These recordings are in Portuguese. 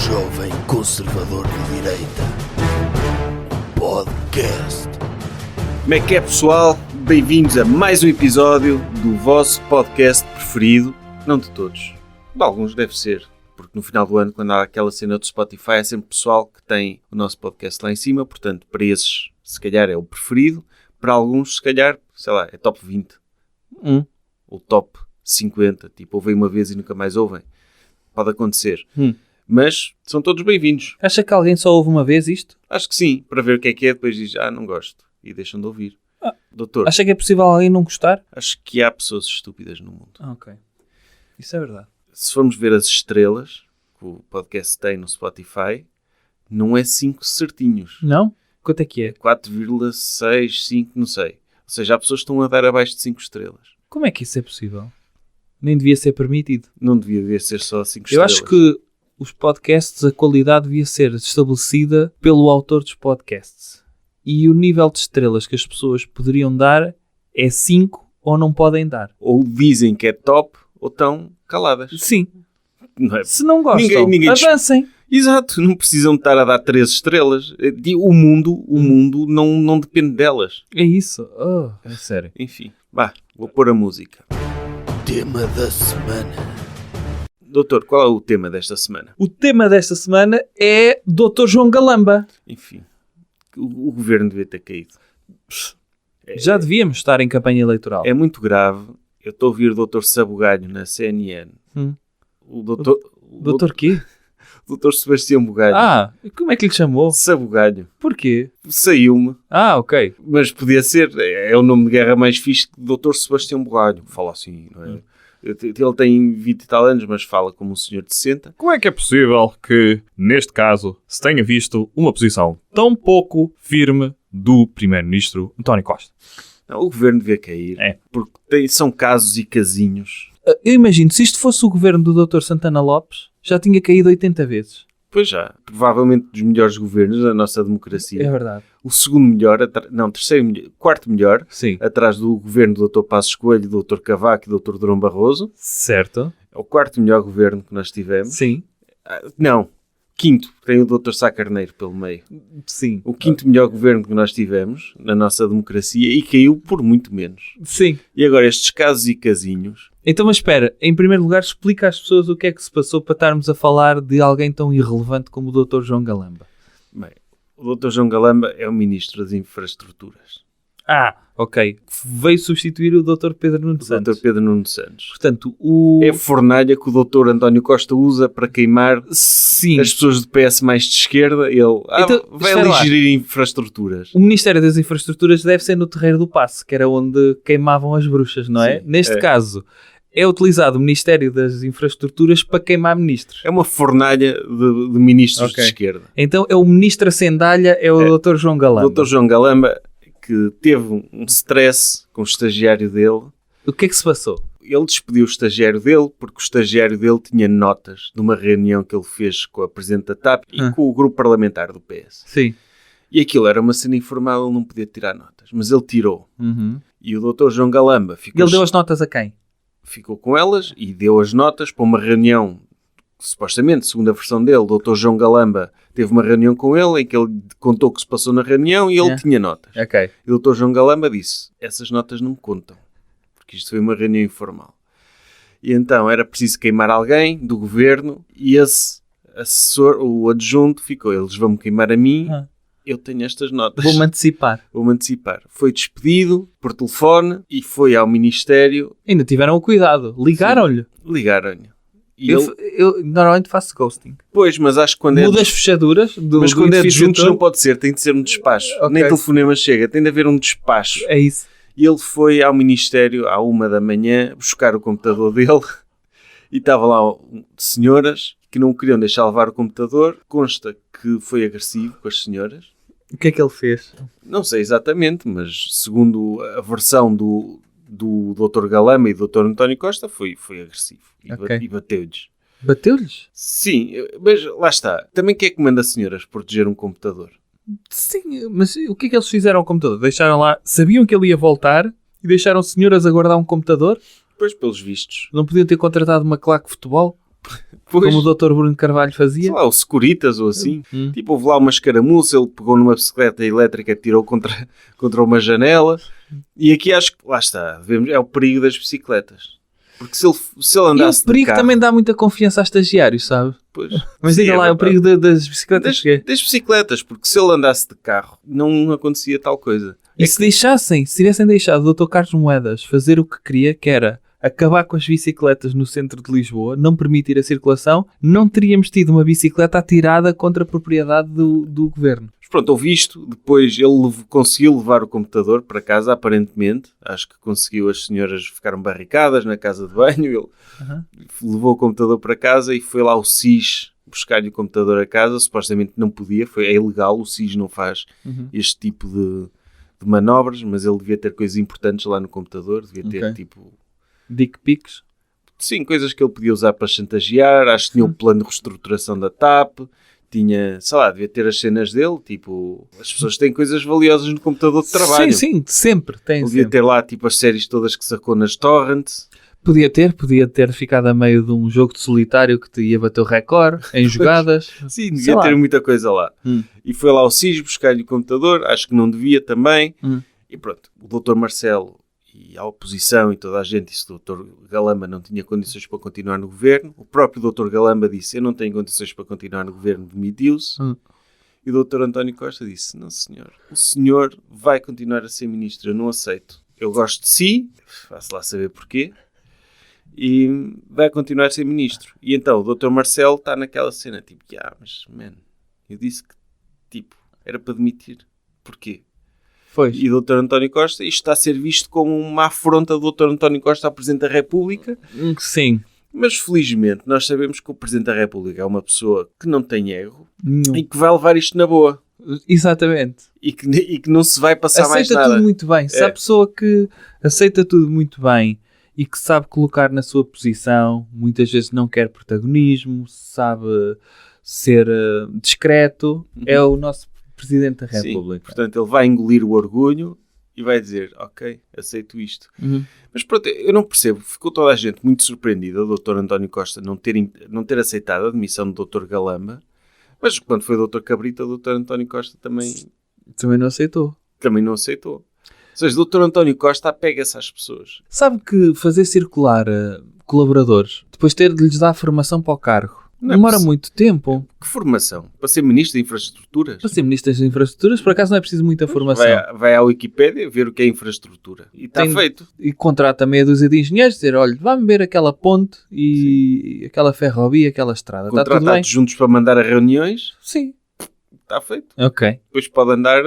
Jovem Conservador de Direita. Podcast. Como é que é, pessoal? Bem-vindos a mais um episódio do vosso podcast preferido. Não de todos. De alguns deve ser. Porque no final do ano, quando há aquela cena do Spotify, é sempre pessoal que tem o nosso podcast lá em cima. Portanto, para esses, se calhar é o preferido. Para alguns, se calhar, sei lá, é top 20. Ou top 50. Tipo, ouvem uma vez e nunca mais ouvem. Pode acontecer. Mas são todos bem-vindos. Acha que alguém só ouve uma vez isto? Acho que sim. Para ver o que é, depois diz, não gosto. E deixam de ouvir. Doutor, Acha que é possível alguém não gostar? acho que há pessoas estúpidas no mundo. Ok. Isso é verdade. Se formos ver as estrelas que o podcast tem no Spotify, não é 5 certinhos. Não? Quanto é que é? 4,6, 5, não sei. Ou seja, há pessoas que estão a dar abaixo de 5 estrelas. Como é que isso é possível? Nem devia ser permitido. Não devia ser só 5 Eu estrelas. acho que os podcasts, a qualidade devia ser estabelecida pelo autor dos podcasts. E o nível de estrelas que as pessoas poderiam dar é 5 ou não podem dar. Ou dizem que é top, ou estão caladas. Sim. Não é? Se não gostam, Ninguém avancem. Exato, não precisam de estar a dar 3 estrelas. O mundo não depende delas. É isso. É sério. Enfim, vou pôr a música. Tema da semana. Doutor, qual é o tema desta semana? O tema desta semana é Dr. João Galamba. Enfim, o governo devia ter caído. Já devíamos estar em campanha eleitoral. É muito grave. Eu estou a ouvir o Dr. Sabugalho na CNN. O Doutor quê? Dr. Sebastião Bugalho. Como é que lhe chamou? Sabugalho. Porquê? Saiu-me. Ok. Mas podia ser. É o nome de guerra mais fixe que Dr. Sebastião Bugalho. Fala assim, não é? Ele tem 20 e tal anos, mas fala como um senhor de 60. Como é que é possível que, neste caso, se tenha visto uma posição tão pouco firme do Primeiro-Ministro António Costa? Não, o governo devia cair. Porque são casos e casinhos. Eu imagino, se isto fosse o governo do Dr. Santana Lopes, já tinha caído 80 vezes. Pois já. Provavelmente dos melhores governos da nossa democracia. É verdade. O segundo melhor, terceiro melhor, quarto melhor, Sim. atrás do governo do Dr. Passos Coelho, do Dr. Cavaco e do Dr. Durão Barroso. Certo. É o quarto melhor governo que nós tivemos. Sim. Não, quinto. Tem o Dr. Sá Carneiro pelo meio. Sim. O quinto melhor governo que nós tivemos na nossa democracia e caiu por muito menos. Sim. E agora estes casos e casinhos... Então, mas espera, em primeiro lugar, explica às pessoas o que é que se passou para estarmos a falar de alguém tão irrelevante como o Dr. João Galamba. Bem, o Dr. João Galamba é o Ministro das Infraestruturas. Ok. Veio substituir o Dr. Pedro Nuno O Santos. Dr. Pedro Nuno Santos. Portanto, É a fornalha que o Dr. António Costa usa para queimar Sim. as pessoas do PS mais de esquerda. Ele Então, vai espera lá. ali gerir infraestruturas. O Ministério das Infraestruturas deve ser no Terreiro do Paço, que era onde queimavam as bruxas, não é? Sim, Neste caso, é utilizado o Ministério das Infraestruturas para queimar ministros. É uma fornalha de ministros Ok. de esquerda. Então é o Ministro a Sendalha, é o Dr. João Galamba. O Dr. João Galamba, que teve um stress com o estagiário dele. O que é que se passou? Ele despediu o estagiário dele porque o estagiário dele tinha notas de uma reunião que ele fez com a Presidente da TAP e com o grupo parlamentar do PS. Sim. E aquilo era uma cena informal, ele não podia tirar notas. Mas ele tirou. E o Dr. João Galamba ficou... Ele deu as notas a quem? Ficou com elas e deu as notas para uma reunião, supostamente, segundo a versão dele, o Dr. João Galamba teve uma reunião com ele em que ele contou o que se passou na reunião e ele tinha notas. Ok. E o Dr. João Galamba disse, essas notas não me contam, porque isto foi uma reunião informal. E então era preciso queimar alguém do governo e esse assessor, o adjunto, ficou, eles vão-me queimar a mim, eu tenho estas notas. Vou-me antecipar. Vou-me antecipar. Foi despedido por telefone e foi ao Ministério. Ainda tiveram o cuidado. Ligaram-lhe. Ligaram-lhe. E Eu normalmente faço ghosting. Pois, mas acho que quando Muda as fechaduras do mas quando é de juntos edificator. não pode ser, tem de ser um despacho. Ok. Nem telefonema chega, tem de haver um despacho. É isso. E ele foi ao Ministério à 1 da manhã buscar o computador dele e estava lá senhoras que não queriam deixar levar o computador. Consta que foi agressivo com as senhoras. O que é que ele fez? Não sei exatamente, mas segundo a versão do Dr. Galamba e do Dr. António Costa foi agressivo e bateu-lhes. Bateu-lhes? Sim, mas lá está. Também quem é que manda as senhoras proteger um computador? Sim, mas o que é que eles fizeram ao computador? Deixaram lá, sabiam que ele ia voltar e deixaram senhoras a guardar um computador? Pois, pelos vistos. Não podiam ter contratado uma claque de futebol? Pois, Como o Dr. Bruno Carvalho fazia. sei lá, o Securitas ou assim. Hum. Tipo, houve lá uma escaramuça, ele pegou numa bicicleta elétrica e tirou contra uma janela. E aqui acho que, lá está, é o perigo das bicicletas. Porque se ele E o andasse de perigo carro... também dá muita confiança a estagiários, sabe? Pois, Mas sim, diga lá, é o perigo das bicicletas das, que é. das bicicletas, porque se ele andasse de carro, não acontecia tal coisa. E se tivessem deixado o Dr. Carlos Moedas fazer o que queria, que era acabar com as bicicletas no centro de Lisboa, não permitir a circulação, não teríamos tido uma bicicleta atirada contra a propriedade do governo. Mas pronto, houve isto, depois ele conseguiu levar o computador para casa, aparentemente. Acho que conseguiu, as senhoras ficaram barricadas na casa de banho, ele levou o computador para casa e foi lá o SIS buscar-lhe o computador a casa, supostamente não podia, é ilegal, o SIS não faz este tipo de manobras, mas ele devia ter coisas importantes lá no computador, devia ter tipo... Dick pics. Sim, coisas que ele podia usar para chantagear, acho que tinha um plano de reestruturação da TAP, tinha, sei lá, devia ter as cenas dele, tipo, as pessoas têm coisas valiosas no computador de trabalho. Sim, sempre. Tem, Ele devia sempre. ter lá, tipo, as séries todas que sacou nas torrents. Podia ter ficado a meio de um jogo de solitário que te ia bater o recorde em jogadas. Sim, Sei devia lá. ter muita coisa lá. E foi lá o SIS buscar-lhe o computador, acho que não devia também. E pronto, o Dr. Marcelo e a oposição e toda a gente disse que o Dr. Galamba não tinha condições para continuar no governo. O próprio Dr. Galamba disse, eu não tenho condições para continuar no governo, demitiu-se. E o Dr. António Costa disse, não senhor, o senhor vai continuar a ser ministro, eu não aceito. Eu gosto de si, faço lá saber porquê, e vai continuar a ser ministro. E então o Dr. Marcelo está naquela cena, tipo, mas, man, eu disse que, tipo, era para demitir. Porquê? Pois. E o Dr. António Costa, isto está a ser visto como uma afronta do Dr. António Costa ao Presidente da República. Sim. Mas felizmente nós sabemos que o Presidente da República é uma pessoa que não tem ego Nenhum. e que vai levar isto na boa. Exatamente. E que não se vai passar mais Aceita nada. tudo muito bem. Se a pessoa que aceita tudo muito bem e que sabe colocar na sua posição, muitas vezes não quer protagonismo, sabe ser discreto, é o nosso Presidente da República. Sim, portanto ele vai engolir o orgulho e vai dizer, ok, aceito isto. Mas pronto, eu não percebo, ficou toda a gente muito surpreendida, o Dr. António Costa não ter aceitado a demissão do Dr. Galamba, mas quando foi o Dr. Cabrita, o Dr. António Costa também não aceitou. não aceitou. Ou seja, o Dr. António Costa apega-se às pessoas. Sabe que fazer circular colaboradores, depois ter de lhes dar formação para o cargo, Não é demora possi- muito tempo. Que formação? Para ser Ministro de Infraestruturas? Para ser Ministro das Infraestruturas, por acaso não é preciso muita formação. Vai à Wikipédia ver o que é infraestrutura. E está feito. E contrata meia dúzia de engenheiros, dizer, olha, vá-me ver aquela ponte e aquela ferrovia, aquela estrada. Está tudo bem? Contratados juntos para mandar a reuniões, Sim. está feito. Ok. Depois pode andar,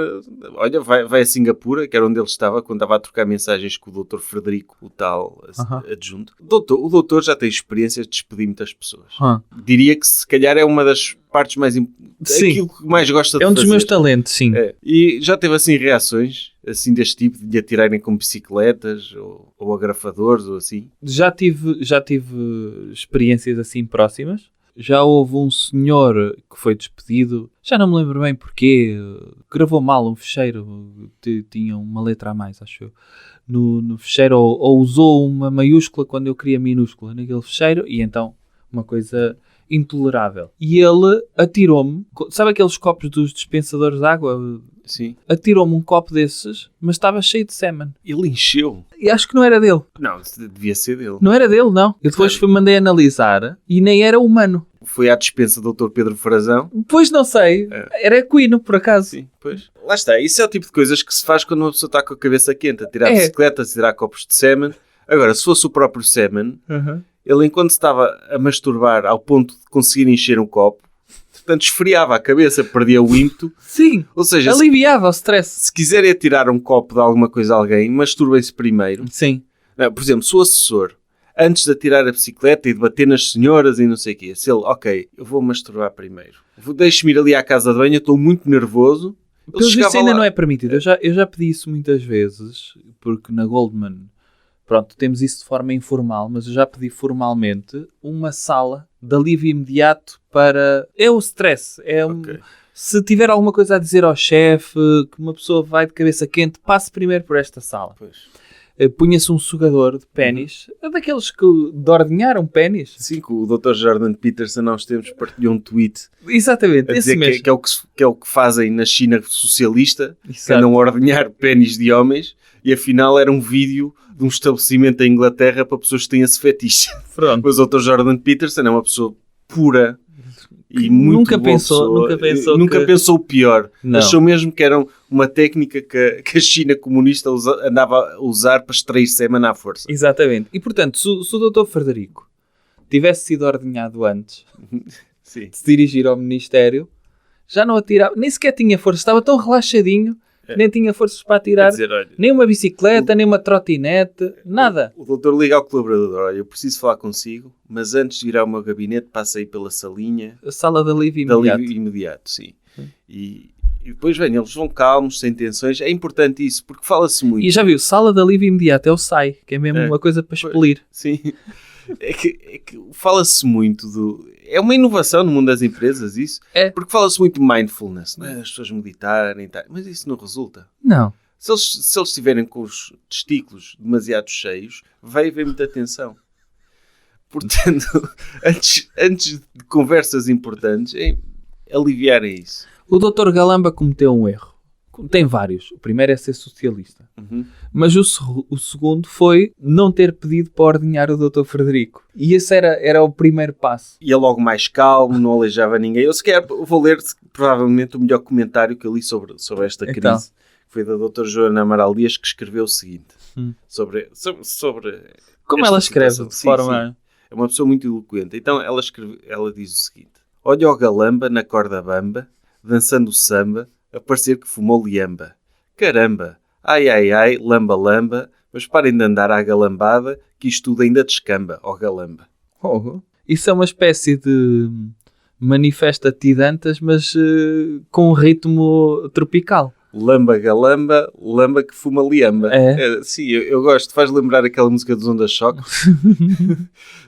olha, vai a Singapura, que era onde ele estava, quando estava a trocar mensagens com o Dr. Frederico, o tal adjunto. O doutor já tem experiência de despedir muitas pessoas. Diria que se calhar é uma das partes mais Sim. aquilo que mais gosta de É um dos fazer. meus talentos, sim. É. E já teve assim reações assim deste tipo, de lhe atirarem com bicicletas ou agrafadores ou assim? Já tive experiências assim próximas. Já houve um senhor que foi despedido, já não me lembro bem porquê, gravou mal um fecheiro, tinha uma letra a mais, acho eu, no fecheiro, ou usou uma maiúscula quando eu queria minúscula naquele fecheiro, e então uma coisa intolerável. E ele atirou-me, sabe aqueles copos dos dispensadores de água? Sim. Atirou-me um copo desses, mas estava cheio de sêmen. Ele encheu. E acho que não era dele. Não, devia ser dele. Não era dele, não. Eu depois mandei analisar e nem era humano. Foi à dispensa do Dr. Pedro Frazão. Pois não sei. Era equino, por acaso. Sim, pois. Lá está. Isso é o tipo de coisas que se faz quando uma pessoa está com a cabeça quente. A tirar bicicletas, a tirar copos de sêmen. Agora, se fosse o próprio sêmen, ele enquanto estava a masturbar ao ponto de conseguir encher um copo, portanto esfriava a cabeça, perdia o ímpeto. Sim. Ou seja, aliviava o stress. se quiserem atirar um copo de alguma coisa a alguém, masturbem-se primeiro. Sim. Não, por exemplo, se o assessor, antes de atirar a bicicleta e de bater nas senhoras e não sei o quê, se ele, ok, eu vou masturbar primeiro. Deixe-me ir ali à casa de banho, eu estou muito nervoso. Pelo visto ainda não é permitido. Eu já pedi isso muitas vezes, porque na Goldman, pronto, temos isso de forma informal, mas eu já pedi formalmente uma sala de alívio imediato para... É o stress. Se tiver alguma coisa a dizer ao chefe, que uma pessoa vai de cabeça quente, passe primeiro por esta sala. Pois. punha-se um sugador de pénis, daqueles de ordenhar um pénis. Sim, que o Dr. Jordan Peterson há uns tempos partilhou um tweet Exatamente, a esse dizer mesmo. que é o que fazem na China socialista, que Exato. andam a ordenhar pénis de homens, e afinal era um vídeo de um estabelecimento em Inglaterra para pessoas que têm esse fetiche. Pronto. Mas o Dr. Jordan Peterson é uma pessoa pura e muito Nunca boa pensou- pessoa. nunca pensou que- pensou o pior. Não. Achou mesmo que era uma técnica que a China comunista andava a usar para extrair sêmen à força. Exatamente. E portanto, se o Dr. Frederico tivesse sido ordenhado antes Sim. de se dirigir ao Ministério, já não atirava, nem sequer tinha força, estava tão relaxadinho, que nem tinha forças para Quer atirar dizer, olha, nem uma bicicleta, nem uma trotinete, nada. o doutor liga ao colaborador: olha, eu preciso falar consigo, mas antes de ir ao meu gabinete, passa aí pela salinha A sala de alívio de imediato. alívio imediato, sim. E depois vem, eles vão calmos, sem tensões. É importante isso, porque fala-se muito. E já viu, sala de alívio imediato é o SAI, que é mesmo uma coisa para expelir. Sim. É que fala-se muito é uma inovação no mundo das empresas, isso. É. Porque fala-se muito de mindfulness, não é? As pessoas meditarem e tal. Mas isso não resulta. Não. Se eles estiverem com os testículos demasiado cheios, vai haver muita tensão. Portanto, antes de conversas importantes, é aliviarem isso. O Dr. Galamba cometeu um erro. Tem vários. O primeiro é ser socialista. Uhum. Mas o segundo foi não ter pedido para ordenhar o Dr. Frederico. E esse era o primeiro passo. Ia logo mais calmo, não aleijava ninguém. Eu sequer vou ler provavelmente o melhor comentário que eu li sobre esta crise. Então. Foi da Dra. Joana Amaral Dias, que escreveu o seguinte. Sobre Como esta ela escreve situação. de Sim, forma... sim. É uma pessoa muito eloquente. Então ela diz o seguinte: olha o Galamba na corda bamba, dançando samba, a parecer que fumou liamba. Caramba! Ai, ai, ai, lamba, lamba, mas parem de andar à galambada, que isto tudo ainda descamba, ó Galamba. Isso é uma espécie de manifesta Tidantas, mas com um ritmo tropical. Lamba, galamba, lamba que fuma liamba. Sim, eu gosto. Faz lembrar aquela música dos Onda Choque.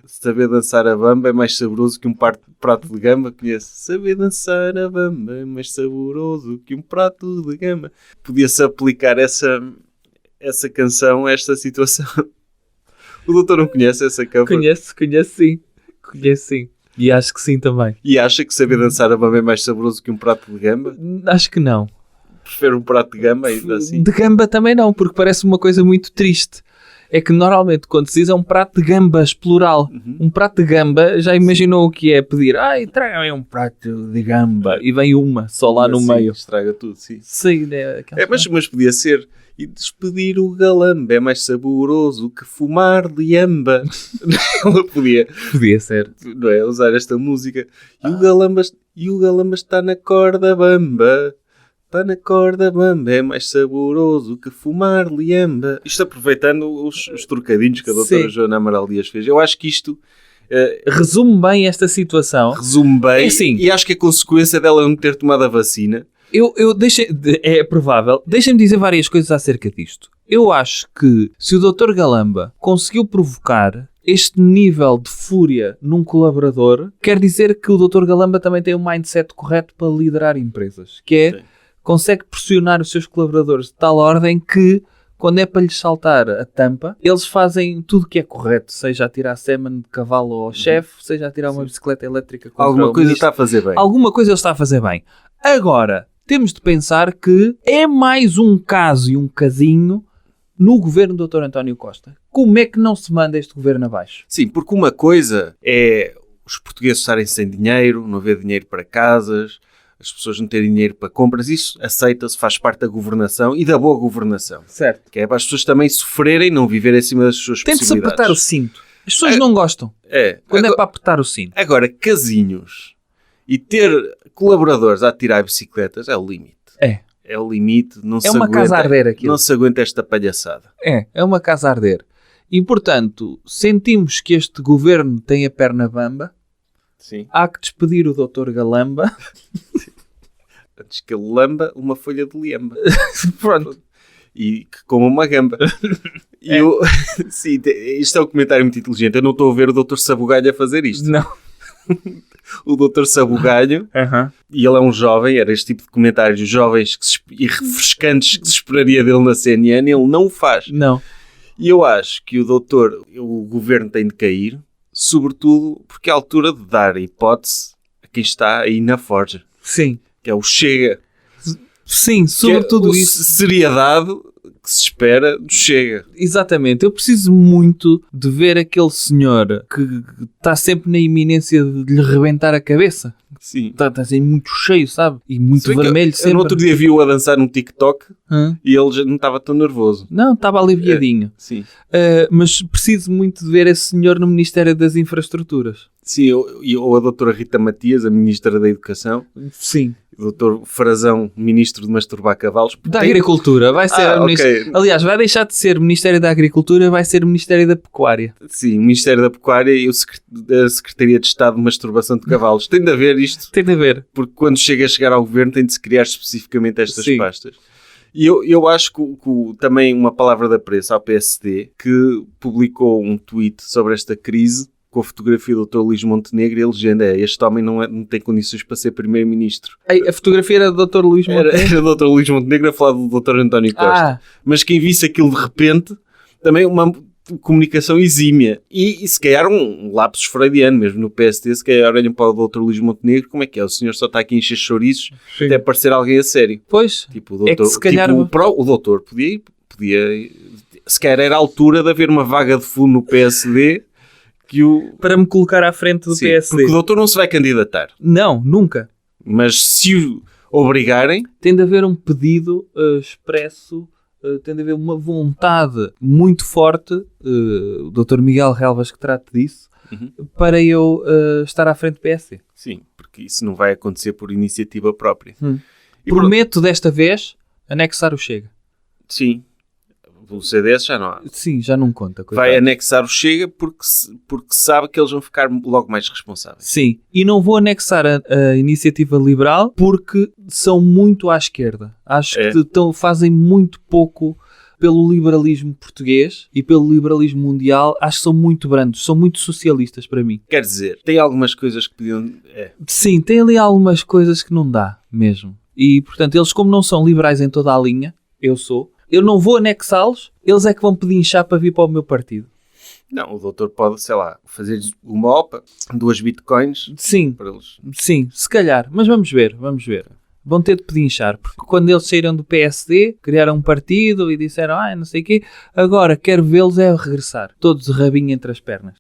Saber dançar a bamba é mais saboroso que um prato de gamba. Conhece? Saber dançar a bamba é mais saboroso que um prato de gamba. Podia-se aplicar essa canção a esta situação. O doutor não conhece essa cover? Conheço sim. E acho que sim também. E acha que saber dançar a bamba é mais saboroso que um prato de gamba? Acho que não. Prefere um prato de gamba ainda assim? De gamba também não, porque parece uma coisa muito triste. É que normalmente quando se diz é um prato de gambas, plural. Um prato de gamba, já imaginou o que é pedir? Ai, traga-me um prato de gamba. E vem uma só lá no Assim, meio. estraga tudo, sim. Sim, né? Mas podia ser. E despedir o galamba é mais saboroso que fumar liamba. Ela podia, Podia ser. não é, usar esta música. E o galamba está na corda bamba. Está na corda bamba, é mais saboroso que fumar liamba. Isto aproveitando os trocadinhos que a doutora Sim. Joana Amaral Dias fez. Eu acho que isto Resume bem esta situação. resume bem. É assim. E acho que a consequência dela não ter tomado a vacina. É provável. Deixem-me dizer várias coisas acerca disto. Eu acho que se o Dr. Galamba conseguiu provocar este nível de fúria num colaborador, quer dizer que o Dr. Galamba também tem um mindset correto para liderar empresas. Que é, Sim. consegue pressionar os seus colaboradores de tal ordem que, quando é para lhes saltar a tampa, eles fazem tudo o que é correto. Seja atirar sêmen de cavalo ao chefe, seja atirar uma bicicleta elétrica contra Alguma o coisa ministro. está a fazer bem. Alguma coisa ele está a fazer bem. Agora, temos de pensar que é mais um caso e um casinho no governo do Dr. António Costa. Como é que não se manda este governo abaixo? Sim, porque uma coisa é os portugueses estarem sem dinheiro, não haver dinheiro para casas, as pessoas não terem dinheiro para compras. Isso aceita-se, faz parte da governação e da boa governação. Certo. Que é para as pessoas também sofrerem, não viverem acima das suas Tem de se possibilidades. apertar o cinto. As pessoas não gostam. Quando é para apertar o cinto. Agora, casinhos e ter colaboradores a tirar bicicletas é o limite. É o limite. Não se uma aguenta, casa a arder aquilo. Não se aguenta esta palhaçada. É uma casa a arder. E, portanto, sentimos que este governo tem a perna bamba. Sim. Há que despedir o Dr. Galamba. Antes que ele lamba uma folha de liamba. Pronto. E que coma uma gamba. E sim, isto é um comentário muito inteligente. Eu não estou a ver o Dr. Sabugalho a fazer isto. Não. O Dr. Sabugalho, e ele é um jovem, era este tipo de comentários jovens e refrescantes que se esperaria dele na CNN, ele não o faz. Não. E eu acho que o governo tem de cair, sobretudo porque é a altura de dar a hipótese a quem está aí na forja, Sim. que é o Chega. Sim, sobretudo que é isso. seriedade que se espera do Chega. Exatamente. Eu preciso muito de ver aquele senhor que está sempre na iminência de lhe rebentar a cabeça. Sim. Está assim muito cheio, sabe? E muito Se bem que vermelho eu sempre. no outro dia vi-o a dançar no TikTok Hã? e ele já não estava tão nervoso. Não, estava aliviadinho. Sim. Mas preciso muito de ver esse senhor no Ministério das Infraestruturas. Sim, ou a doutora Rita Matias, a Ministra da Educação, Sim. o doutor Frazão, Ministro de Masturbar Cavalos. Da Agricultura. Vai ser ok. Aliás, vai deixar de ser Ministério da Agricultura, vai ser Ministério da Pecuária. Sim, o Ministério da Pecuária e a Secretaria de Estado de Masturbação de Cavalos. Tem de haver isto, Tem de haver. porque quando chega a chegar ao governo tem de se criar especificamente estas Sim. pastas. E eu acho que também uma palavra de apreço ao PSD, que publicou um tweet sobre esta crise, com a fotografia do Dr. Luís Montenegro e a legenda é: este homem não tem condições para ser primeiro-ministro. A fotografia era do Dr. Luís Montenegro. Era o Dr. Luís Montenegro a falar do Dr. António Costa. Mas quem visse aquilo de repente, também uma comunicação exímia. E se calhar um lapsus freudiano, mesmo no PSD, se calhar olham para o Dr. Luís Montenegro, como é que é? O senhor só está aqui a encher chouriços Sim. até parecer alguém a sério. Pois, Tipo, o doutor, é que se calhar... o doutor podia... Se calhar era a altura de haver uma vaga de fundo no PSD que para me colocar à frente do Sim, PSD. porque o doutor não se vai candidatar. Não, nunca. Mas se o obrigarem... Tem de haver um pedido expresso, tem de haver uma vontade muito forte, o Dr. Miguel Relvas que trate disso, para eu estar à frente do PSD. Sim, porque isso não vai acontecer por iniciativa própria. E Prometo desta vez anexar o Chega. Sim. O CDS já não há. Sim, já não conta. Coitado. Vai anexar o Chega porque sabe que eles vão ficar logo mais responsáveis. Sim, e não vou anexar a Iniciativa Liberal porque são muito à esquerda. Acho que fazem muito pouco pelo liberalismo português e pelo liberalismo mundial. Acho que são muito brandos, são muito socialistas para mim. Quer dizer, tem algumas coisas que podiam... Sim, tem ali algumas coisas que não dá mesmo. E, portanto, eles como não são liberais em toda a linha, eu não vou anexá-los, eles é que vão pedinchar para vir para o meu partido. Não, o doutor pode, sei lá, fazer uma OPA, 2 bitcoins Sim, para eles. sim, se calhar. Mas vamos ver. Vão ter de pedinchar, porque quando eles saíram do PSD, criaram um partido e disseram, não sei o quê, agora quero vê-los regressar, todos de rabinho entre as pernas.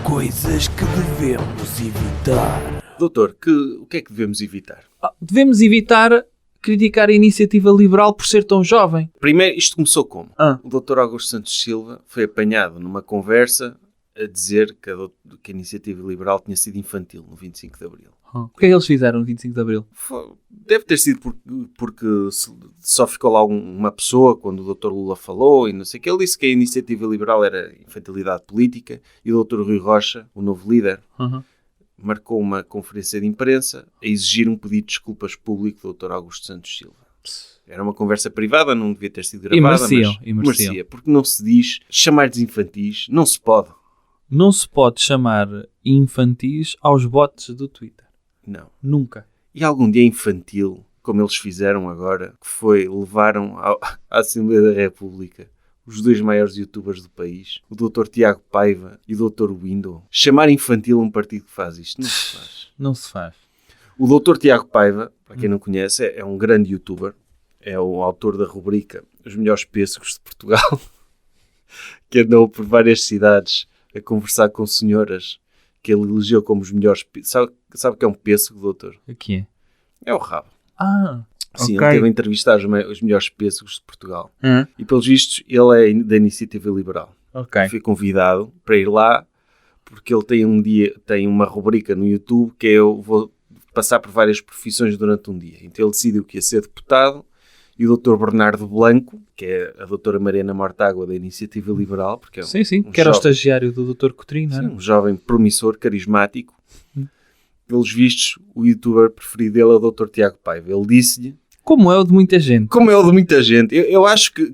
Coisas que devemos evitar. Doutor, o que é que devemos evitar? Devemos evitar criticar a Iniciativa Liberal por ser tão jovem. Primeiro, isto começou como? Ah. O Dr. Augusto Santos Silva foi apanhado numa conversa a dizer que a Iniciativa Liberal tinha sido infantil no 25 de Abril. O que é que eles fizeram no 25 de Abril? Deve ter sido porque só ficou lá uma pessoa quando o Dr. Lula falou e não sei o que. Ele disse que a Iniciativa Liberal era infantilidade política e o Dr. Rui Rocha, o novo líder, marcou uma conferência de imprensa a exigir um pedido de desculpas público do Dr. Augusto Santos Silva. Era uma conversa privada, não devia ter sido gravada, E mas mereciam. merecia. Porque não se diz chamar de infantis, não se pode. Não se pode chamar infantis aos bots do Twitter. Não. Nunca. E algum dia infantil, como eles fizeram agora, que levaram à Assembleia da República os 2 maiores youtubers do país, o Dr. Tiago Paiva e o Dr. Window, chamar infantil um partido que faz isto. Não se faz. Não se faz. O Dr. Tiago Paiva, para quem não conhece, é um grande youtuber, é o autor da rubrica Os Melhores Pêssegos de Portugal, que andou por várias cidades a conversar com senhoras que ele elegeu como os melhores pêssegos. Sabe o que é um pêssego, doutor? O que é? É o rabo. Sim, ok. ele teve a entrevistar os melhores pêssegos de Portugal. E pelos vistos, ele é da Iniciativa Liberal. Ok. Fui convidado para ir lá porque ele tem uma rubrica no YouTube que eu vou passar por várias profissões durante um dia. Então ele decidiu que ia ser deputado e o Dr. Bernardo Blanco, que é a doutora Mariana Mortágua da Iniciativa Liberal, porque é Sim, que era o estagiário do Dr. Coutinho, não era? um jovem promissor, carismático. Pelos vistos, o youtuber preferido dele é o Dr. Tiago Paiva. Ele disse-lhe... Como é o de muita gente. Como é o de muita gente. Eu acho que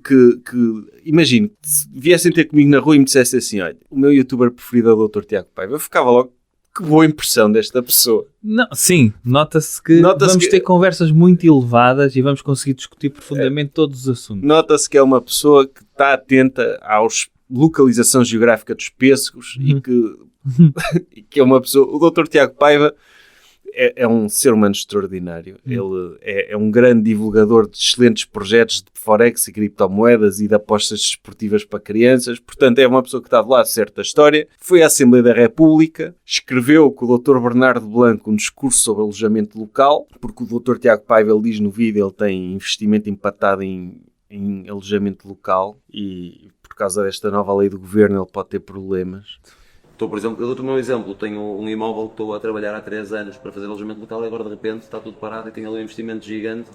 imagino, se viessem ter comigo na rua e me dissessem assim, olha, o meu youtuber preferido é o Dr. Tiago Paiva. Eu ficava logo Que boa impressão desta pessoa. Não, sim, nota-se que Nota-se vamos que- ter conversas muito elevadas e vamos conseguir discutir profundamente todos os assuntos. Nota-se que é uma pessoa que está atenta à localização geográfica dos pêssegos e e que é uma pessoa... O Dr. Tiago Paiva é um ser humano extraordinário. Ele é um grande divulgador de excelentes projetos de Forex e criptomoedas e de apostas desportivas para crianças. Portanto, é uma pessoa que está do lado certo da história. Foi à Assembleia da República, escreveu com o Dr. Bernardo Blanco um discurso sobre alojamento local, porque o Dr. Tiago Paiva, ele diz no vídeo, ele tem investimento empatado em alojamento local e por causa desta nova lei do governo ele pode ter problemas. Estou, por exemplo, eu dou-te o meu exemplo, tenho um imóvel que estou a trabalhar há 3 anos para fazer alojamento local e agora de repente está tudo parado e tenho ali um investimento gigante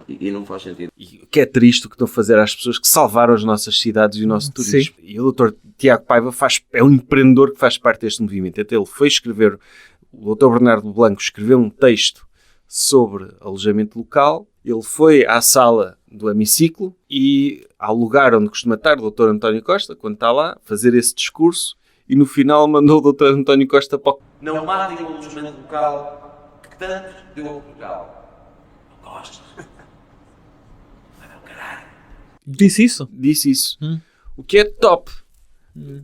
e não faz sentido. E o que é triste o que estão a fazer às pessoas que salvaram as nossas cidades e o nosso turismo. E o Dr. Tiago Paiva é um empreendedor que faz parte deste movimento. Até ele foi escrever, o Dr. Bernardo Blanco escreveu um texto sobre alojamento local, ele foi à sala do hemiciclo e ao lugar onde costuma estar o Dr. António Costa, quando está lá, fazer esse discurso e no final mandou o Dr. António Costa para o... Não matem o alojamento local que tanto deu ao Portugal. Não gostas? Disse isso? Disse isso. O que é top.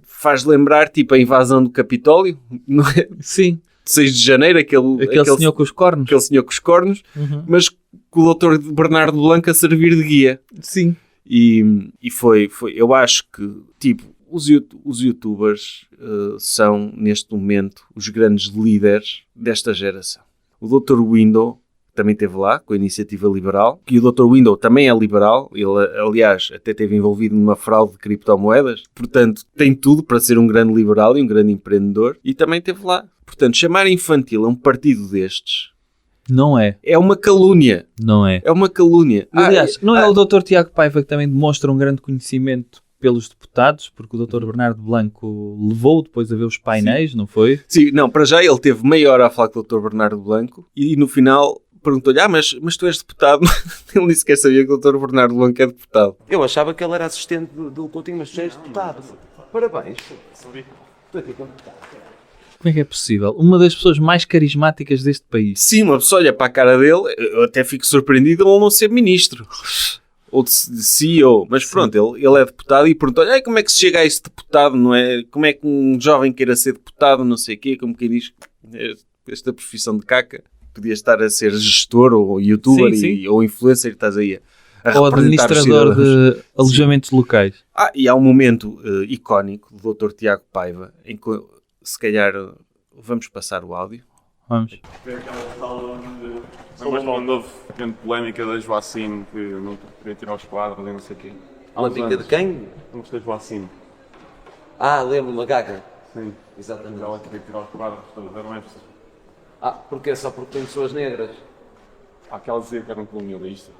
Faz lembrar, tipo, a invasão do Capitólio, não é? Sim. 6 de janeiro, Aquele senhor com os cornos. aquele senhor com os cornos, mas com o Dr. Bernardo Blanco a servir de guia. Sim. E foi, eu acho que, tipo, os youtubers são, neste momento, os grandes líderes desta geração. O Dr. Window também esteve lá, com a Iniciativa Liberal, que o Dr. Window também é liberal, ele, aliás, até esteve envolvido numa fraude de criptomoedas, portanto, tem tudo para ser um grande liberal e um grande empreendedor, e também esteve lá. Portanto, chamar infantil a um partido destes Não é. é uma calúnia. Não é. É uma calúnia. Aliás, não é o Dr. Tiago Paiva que também demonstra um grande conhecimento pelos deputados, porque o Dr. Bernardo Blanco levou depois a ver os painéis, não foi? Sim, não, para já ele teve meia hora a falar com o Dr. Bernardo Blanco e no final perguntou-lhe, mas tu és deputado? Ele nem sequer sabia que o Dr. Bernardo Blanco é deputado. Eu achava que ele era assistente do Coutinho, mas tu és deputado. Parabéns. Estou aqui com deputado. Como é que é possível? Uma das pessoas mais carismáticas deste país. Sim, uma pessoa olha para a cara dele, eu até fico surpreendido ele não ser ministro. Ou de CEO, mas pronto, ele é deputado e perguntou-lhe, como é que se chega a esse deputado, não é? Como é que um jovem queira ser deputado, não sei o quê, como quem diz, esta profissão de caca, podia estar a ser gestor ou youtuber Sim. ou influencer, estás aí a Ou representar os administrador cidadãos. de alojamentos locais. E há um momento icónico do Dr. Tiago Paiva, em que, se calhar, vamos passar o áudio. Vamos. Foi aquela sala onde houve grande polémica da Joacine, que não queria tirar os quadros e não sei o quê. Há uma pica de quem? Não gostei de Joacine. Lembro-me, a gaga. Sim. Exatamente. Ela queria tirar os quadros, todos eram estes. Porquê? Só porque tem pessoas negras? Há aquela dizer que era um colonialista.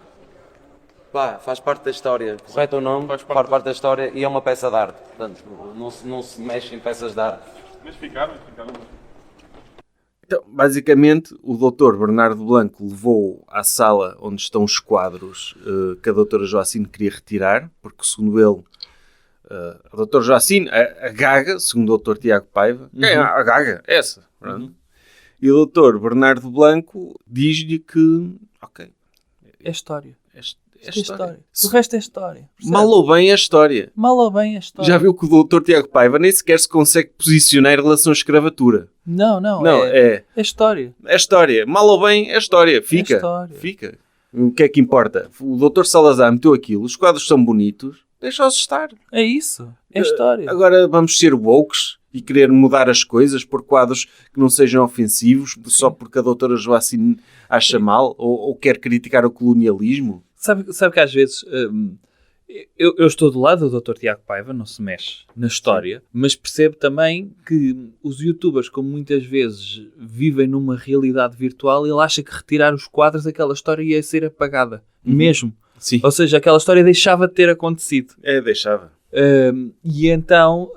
Pá, faz parte da história. Correto ou não? Faz parte da história e é uma peça de arte. Portanto, não se mexe em peças de arte. Mas ficaram. Então, basicamente, o Dr. Bernardo Blanco levou à sala onde estão os quadros que a Dra. Joacine queria retirar, porque, segundo ele, a Dra. Joacine, a Gaga, segundo o Dr. Tiago Paiva, quem é a Gaga? Essa. Pronto. E o Dr. Bernardo Blanco diz-lhe que, ok, É história. é história. O resto é história. Mal ou bem é história. Mal ou bem é história. Já viu que o Dr. Tiago Paiva nem sequer se consegue posicionar em relação à escravatura. Não, Não, é história. É história. Mal ou bem é história. Fica. história. Fica. O que é que importa? O Dr. Salazar meteu aquilo. Os quadros são bonitos. Deixa-os estar. É isso. É história. Agora vamos ser wokes e querer mudar as coisas por quadros que não sejam ofensivos só porque a doutora Joacine acha mal ou quer criticar o colonialismo. Sabe que às vezes eu estou do lado do Dr. Tiago Paiva, não se mexe na história, mas percebo também que os youtubers, como muitas vezes vivem numa realidade virtual, ele acha que retirar os quadros daquela história ia ser apagada. Mesmo. Sim. Ou seja, aquela história deixava de ter acontecido. Deixava. E então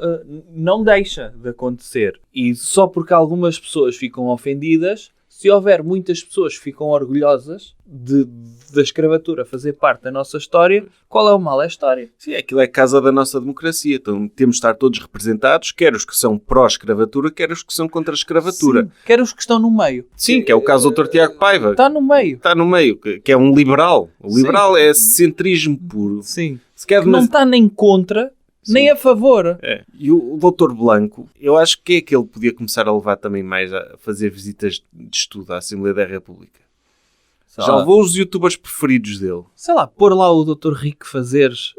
não deixa de acontecer. E só porque algumas pessoas ficam ofendidas, Se houver muitas pessoas que ficam orgulhosas da escravatura fazer parte da nossa história, qual é o mal? É a história. Sim, aquilo é a casa da nossa democracia. Então temos de estar todos representados, quer os que são pró-escravatura, quer os que são contra a escravatura. Sim, quer os que estão no meio. Sim, que é o caso do Dr. Tiago Paiva. Está no meio. Está no meio, que é um liberal. O liberal é centrismo puro. Sim. Se quer Que não está nem contra, nem a favor. É. E o Dr. Blanco, eu acho que é que ele podia começar a levar também mais a fazer visitas de estudo à Assembleia da República. Já levou os youtubers preferidos dele. Sei lá, pôr lá o Dr. Rico fazeres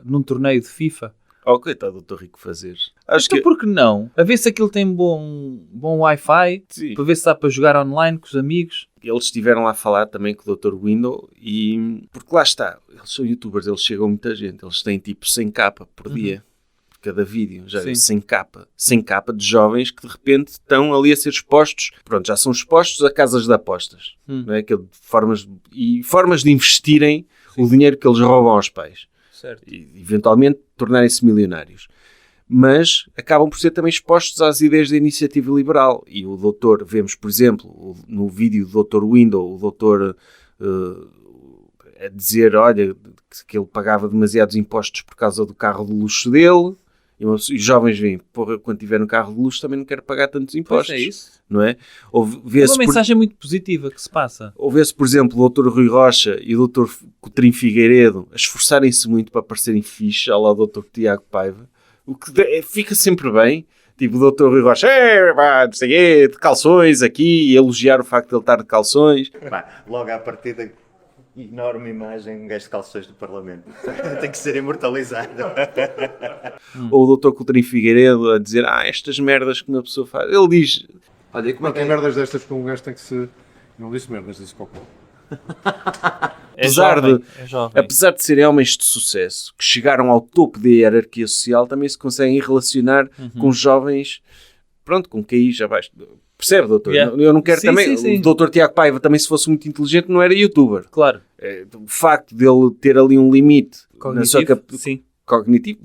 num torneio de FIFA. Oh, coitado do Dr. Rico fazer. Acho Então que... por que não? A ver se aquilo tem bom Wi-Fi, Sim. para ver se dá para jogar online com os amigos. Eles estiveram lá a falar também com o Dr. Window e... Porque lá está, eles são youtubers, eles chegam a muita gente. Eles têm tipo 100k por dia, por cada vídeo. Já Sim. 100k. 100k de jovens que de repente estão ali a ser expostos. Pronto, já são expostos a casas de apostas. Não é? Formas de investirem o dinheiro que eles roubam aos pais. Certo. E eventualmente tornarem-se milionários. Mas acabam por ser também expostos às ideias da iniciativa liberal. E o doutor, vemos, por exemplo, no vídeo do Dr. Window, o doutor a dizer, olha, que ele pagava demasiados impostos por causa do carro de luxo dele. E os jovens veem, porra, quando tiver um carro de luxo também não quero pagar tantos impostos. Pois é isso. Não é? Uma mensagem muito positiva que se passa. Ou vê-se, por exemplo, o Dr. Rui Rocha e o Dr. Coutinho Figueiredo a esforçarem-se muito para parecerem fixe, ao lado do Dr. Tiago Paiva, o que fica sempre bem. Tipo, o Dr. Rui Rocha, não sei quê, de calções aqui, e elogiar o facto de ele estar de calções. Logo à partida, enorme imagem, um gajo de calções do Parlamento. Tem que ser imortalizado. Ou o Dr. Coutinho Figueiredo a dizer, estas merdas que uma pessoa faz. Ele diz... Olha, e como é que Tem merdas destas que um gajo tem que se... Não disse merdas, disse cocô. Apesar de serem homens de sucesso, que chegaram ao topo da hierarquia social, também se conseguem relacionar com jovens, pronto, com quem aí já vais... Percebe, doutor? Yeah. Eu não quero Sim, também... sim, sim. O doutor Tiago Paiva também, se fosse muito inteligente, não era youtuber. Claro. O facto dele ter ali um limite na sua Sim. cognitivo,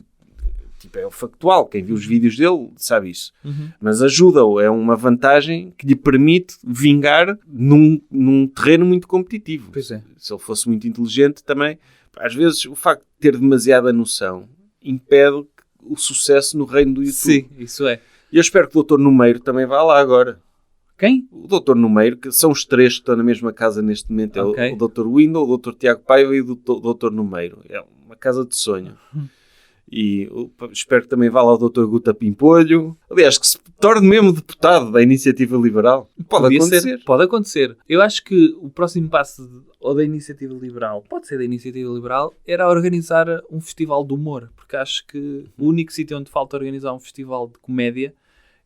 tipo, é o factual. Quem viu os vídeos dele sabe isso. Mas ajuda-o. É uma vantagem que lhe permite vingar num terreno muito competitivo. Pois é. Se ele fosse muito inteligente também, às vezes o facto de ter demasiada noção impede o sucesso no reino do YouTube. Sim, isso é. E eu espero que o Dr. Numeiro também vá lá agora. Quem? O Dr. Numeiro, que são os três que estão na mesma casa neste momento. É Ok. o Dr. Window, o Dr. Tiago Paiva e o Dr. Numeiro. É uma casa de sonho. E espero que também vá lá o Dr. Guta Pimpolho. Aliás, que se torne mesmo deputado da Iniciativa Liberal. Pode Podia acontecer. ser, pode acontecer. Eu acho que o próximo passo ou da Iniciativa Liberal, pode ser da Iniciativa Liberal, era organizar um festival de humor. Porque acho que o único sítio onde falta organizar um festival de comédia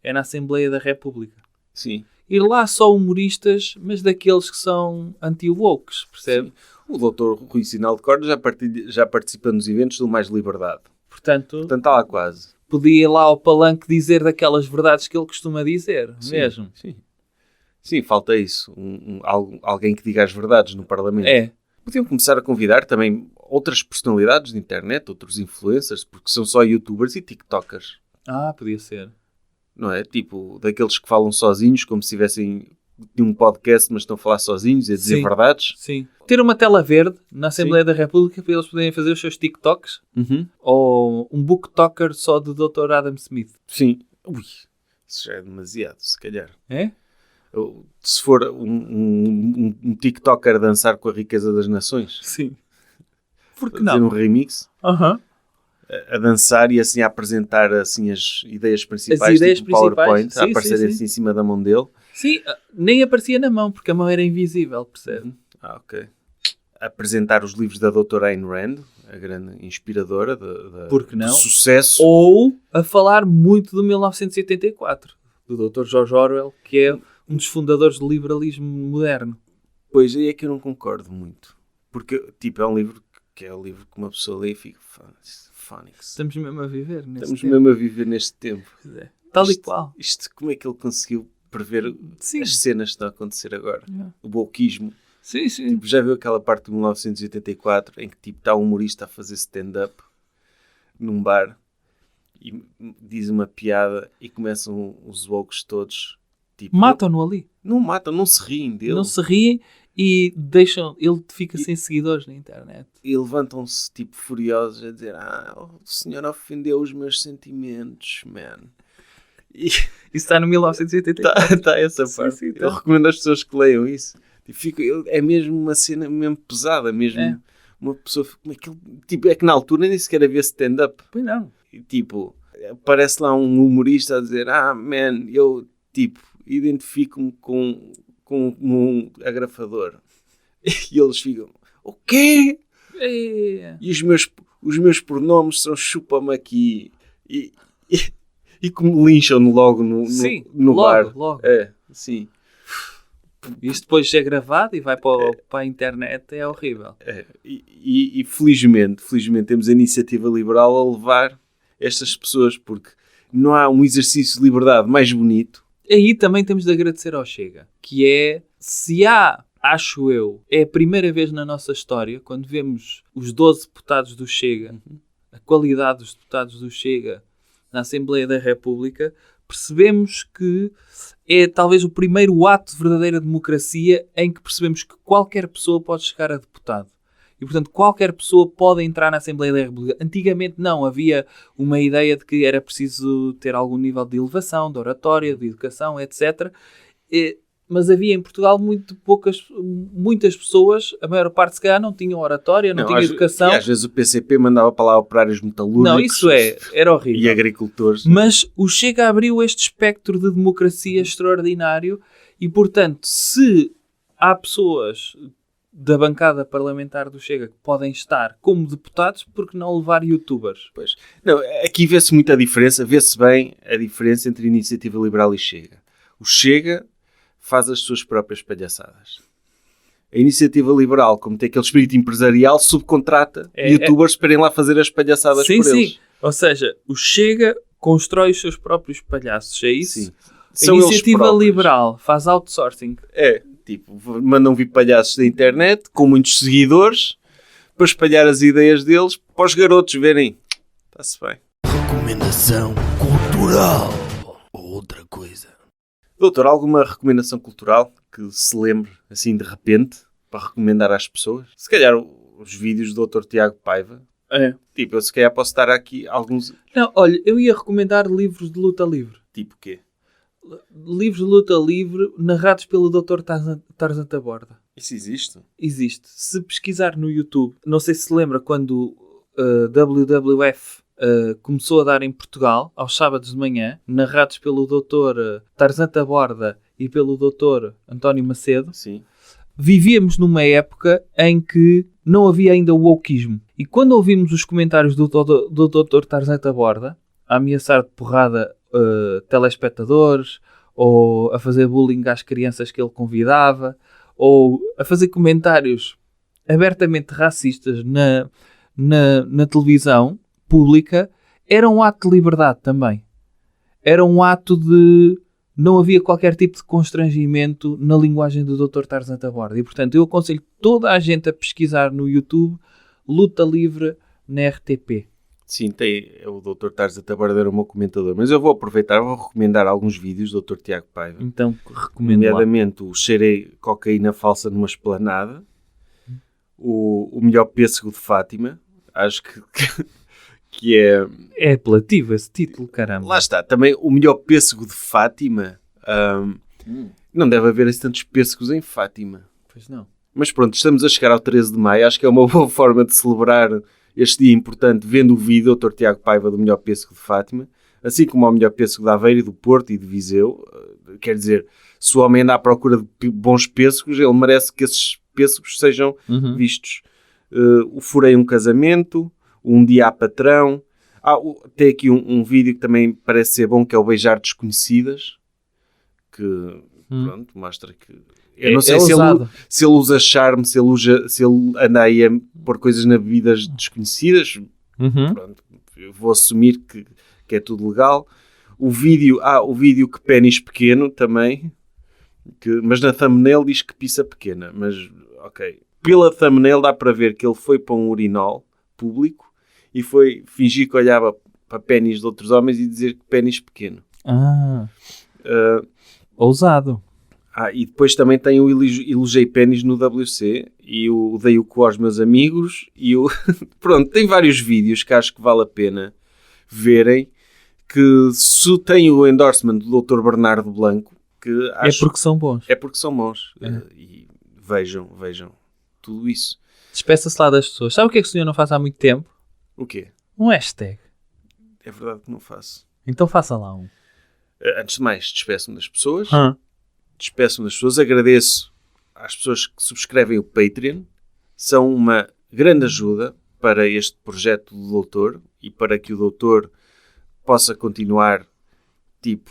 é na Assembleia da República. Sim. Ir lá só humoristas, mas daqueles que são anti-wokes, percebe? Sim. O Dr. Rui Sinal de Corda já participa nos eventos do Mais Liberdade. Portanto, Portanto, está lá quase. podia ir lá ao palanque dizer daquelas verdades que ele costuma dizer, mesmo. Sim. Sim, falta isso. Alguém que diga as verdades no Parlamento. É. Podiam começar a convidar também outras personalidades de internet, outros influencers, porque são só youtubers e tiktokers. Podia ser. Não é? Tipo, daqueles que falam sozinhos, como se tivessem um podcast, mas estão a falar sozinhos e a dizer Sim. verdades. Sim. Ter uma tela verde na Assembleia da República para eles poderem fazer os seus TikToks. Ou um booktoker só do Dr. Adam Smith. Sim. Ui, isso já é demasiado, se calhar. É? Se for um TikToker a dançar com a riqueza das nações, Sim. Por que fazer não? um remix, a dançar e assim a apresentar assim, as ideias principais, As ideias tipo PowerPoint, principais. a aparecer Sim. assim em cima da mão dele. Sim, nem aparecia na mão, porque a mão era invisível, percebe? Ok. Apresentar os livros da doutora Ayn Rand, a grande inspiradora Por que não? de sucesso. Ou a falar muito do 1984, do Dr. George Orwell, que é um dos fundadores do liberalismo moderno. Pois aí é que eu não concordo muito. Porque, tipo, é um livro que é o livro que uma pessoa lê e fica... Phonics. Estamos mesmo a viver neste Estamos tempo. mesmo a viver neste tempo. Tal e Isto- qual. Isto, como é que ele conseguiu prever Sim. as cenas que estão a acontecer agora? Yeah. O wokeismo. Sim, sim. Tipo, já viu aquela parte de 1984 em que tipo, está um humorista a fazer stand-up num bar e diz uma piada e começam os wokes todos tipo, Matam-no ali. Não matam, não se riem dele. Não se riem e deixam... Ele fica sem seguidores na internet. E levantam-se, tipo, furiosos a dizer o senhor ofendeu os meus sentimentos, man. E Isso está no 1980. tá essa Sim, parte. sim, tá. Eu recomendo às pessoas que leiam isso. É mesmo uma cena mesmo pesada, mesmo É. uma pessoa... Tipo, é que na altura nem sequer havia stand-up. Pois não. E, tipo, aparece lá um humorista a dizer man, eu, tipo, identifico-me com um agrafador. E eles ficam, o quê? É. E os meus pronomes são chupa-me aqui. E como lincham logo no Sim, no logo, bar. logo. É, sim. Isto depois é gravado e vai para a internet, é horrível. É. E felizmente temos a iniciativa liberal a levar estas pessoas, porque não há um exercício de liberdade mais bonito. Aí também temos de agradecer ao Chega, que é, se há, acho eu, é a primeira vez na nossa história, quando vemos os 12 deputados do Chega, a qualidade dos deputados do Chega na Assembleia da República, percebemos que é talvez o primeiro ato de verdadeira democracia em que percebemos que qualquer pessoa pode chegar a deputado. E, portanto, qualquer pessoa pode entrar na Assembleia da República. Antigamente não, havia uma ideia de que era preciso ter algum nível de elevação, de oratória, de educação, etc. Mas havia em Portugal muitas pessoas, a maior parte se calhar não tinham oratória, não tinha educação. E às vezes o PCP mandava para lá operários metalúrgicos. Não, isso era horrível. E agricultores. Mas o Chega abriu este espectro de democracia extraordinário e, portanto, se há pessoas da bancada parlamentar do Chega que podem estar como deputados, porque não levar youtubers? Pois. Não, aqui vê-se muita diferença, vê-se bem a diferença entre Iniciativa Liberal e Chega. O Chega faz as suas próprias palhaçadas. A Iniciativa Liberal, como tem aquele espírito empresarial, subcontrata youtubers para irem lá fazer as palhaçadas por eles. Sim. Ou seja, o Chega constrói os seus próprios palhaços, é isso? Sim. A Iniciativa Liberal faz outsourcing. É, tipo, mandam vir palhaços da internet com muitos seguidores para espalhar as ideias deles para os garotos verem. Está-se bem. Recomendação cultural. Ou outra coisa. Doutor, alguma recomendação cultural que se lembre, assim, de repente, para recomendar às pessoas? Se calhar os vídeos do Dr. Tiago Paiva. É. Tipo, eu se calhar posso dar aqui alguns... Não, olha, eu ia recomendar livros de luta livre. Tipo o quê? Livros de luta livre narrados pelo Dr. Tarzan Taborda. Isso existe? Existe. Se pesquisar no YouTube, não sei se se lembra quando WWF começou a dar em Portugal, aos sábados de manhã, narrados pelo Dr. Tarzan Taborda e pelo Dr. António Macedo. Sim. Vivíamos numa época em que não havia ainda o wokeismo. E quando ouvimos os comentários do Dr. Tarzan Taborda a ameaçar de porrada telespectadores, ou a fazer bullying às crianças que ele convidava, ou a fazer comentários abertamente racistas na televisão pública, era um ato de liberdade também. Era um ato de... Não havia qualquer tipo de constrangimento na linguagem do Dr. Tarzan Taborda. E, portanto, eu aconselho toda a gente a pesquisar no YouTube Luta Livre na RTP. Sim, o Dr. Tarzan Taborda era o meu comentador. Mas eu vou aproveitar, vou recomendar alguns vídeos do Dr. Tiago Paiva. Então, recomendo lá. Nomeadamente o Cheirei Cocaína Falsa numa Esplanada. O Melhor Pêssego de Fátima. Acho que é... É apelativo esse título, caramba. Lá está. Também o Melhor Pêssego de Fátima. Não deve haver assim tantos pêssegos em Fátima. Pois não. Mas pronto, estamos a chegar ao 13 de maio. Acho que é uma boa forma de celebrar este dia importante vendo o vídeo do Dr. Tiago Paiva do Melhor Pêssego de Fátima. Assim como ao Melhor Pêssego de Aveiro, do Porto e de Viseu. Quer dizer, se o homem anda à procura de bons pêssegos, ele merece que esses pêssegos sejam vistos. O Furei um Casamento, Um Dia a Patrão. Tem aqui um vídeo que também parece ser bom, que é o Beijar Desconhecidas. Que, pronto, mostra que... Eu não sei se ele usa charme, se ele anda aí a pôr coisas na bebidas desconhecidas. Pronto, eu vou assumir que é tudo legal. O vídeo que pênis pequeno também. Mas na thumbnail diz que pizza pequena. Mas, ok. Pela thumbnail dá para ver que ele foi para um urinol público e foi fingir que olhava para pênis de outros homens e dizer que pênis pequeno. Ousado. E depois também tem o Elogiei Pênis no WC e o Dei o cu aos meus amigos e o... Pronto, tem vários vídeos que acho que vale a pena verem, que se tem o endorsement do Dr. Bernardo Blanco, que acho... É porque são bons. É porque são bons. E vejam tudo isso. Despeça-se lá das pessoas. Sabe o que é que o senhor não faz há muito tempo? O quê? Um hashtag. É verdade que não faço. Então faça lá um. Antes de mais, despeço-me das pessoas. Despeço-me das pessoas. Agradeço às pessoas que subscrevem o Patreon. São uma grande ajuda para este projeto do doutor e para que o doutor possa continuar, tipo...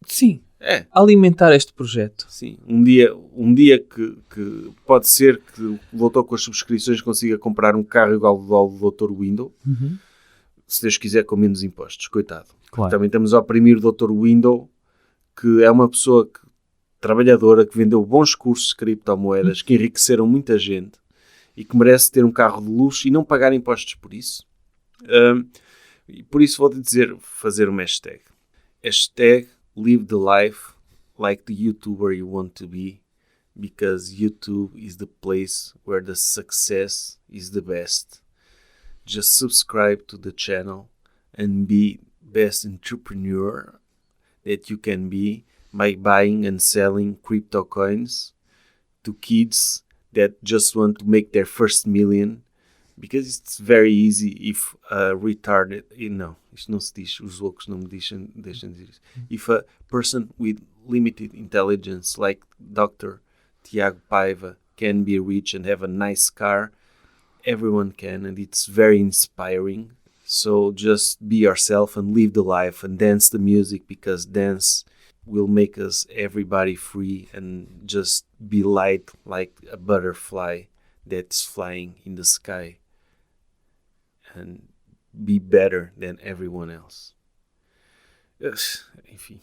Sim. Alimentar este projeto. Sim. Um dia que pode ser que o doutor com as subscrições consiga comprar um carro igual ao do doutor Window. Se Deus quiser, com menos impostos. Coitado. Claro. Também estamos a oprimir o doutor Window, que é uma pessoa trabalhadora, que vendeu bons cursos de criptomoedas, que enriqueceram muita gente e que merece ter um carro de luxo e não pagar impostos por isso. E por isso vou-te dizer, fazer uma hashtag. Hashtag live the life like the YouTuber you want to be, because YouTube is the place where the success is the best. Just subscribe to the channel and be best entrepreneur that you can be by buying and selling crypto coins to kids that just want to make their first million, because it's very easy if a retarded, isto não se diz, os loucos não me deixam dizer isso. If a person with limited intelligence like Dr. Tiago Paiva can be rich and have a nice car, everyone can, and it's very inspiring. So just be yourself and live the life and dance the music, because dance will make us everybody free and just be light like a butterfly that's flying in the sky and be better than everyone else. Enfim,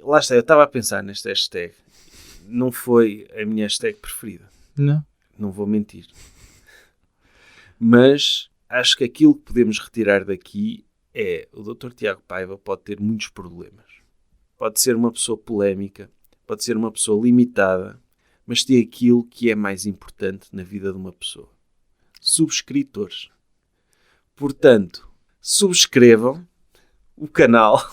lá está, eu estava a pensar neste hashtag. Não foi a minha hashtag preferida. Não vou mentir. Mas acho que aquilo que podemos retirar daqui é: o Dr. Tiago Paiva pode ter muitos problemas. Pode ser uma pessoa polémica, pode ser uma pessoa limitada, mas tem aquilo que é mais importante na vida de uma pessoa: subscritores. Portanto, subscrevam o canal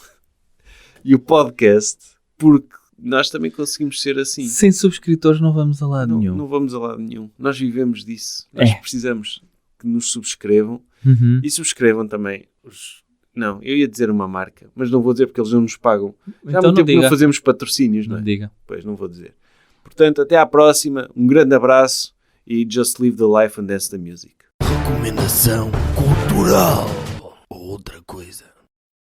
e o podcast, porque nós também conseguimos ser assim. Sem subscritores não vamos a lado nenhum. Não vamos a lado nenhum. Nós vivemos disso. Nós precisamos que nos subscrevam e subscrevam também os... Não, eu ia dizer uma marca, mas não vou dizer porque eles não nos pagam. Já há muito tempo que não fazemos patrocínios, não é? Diga. Pois, não vou dizer. Portanto, até à próxima. Um grande abraço e just live the life and dance the music. Recomendação cultural. Outra coisa.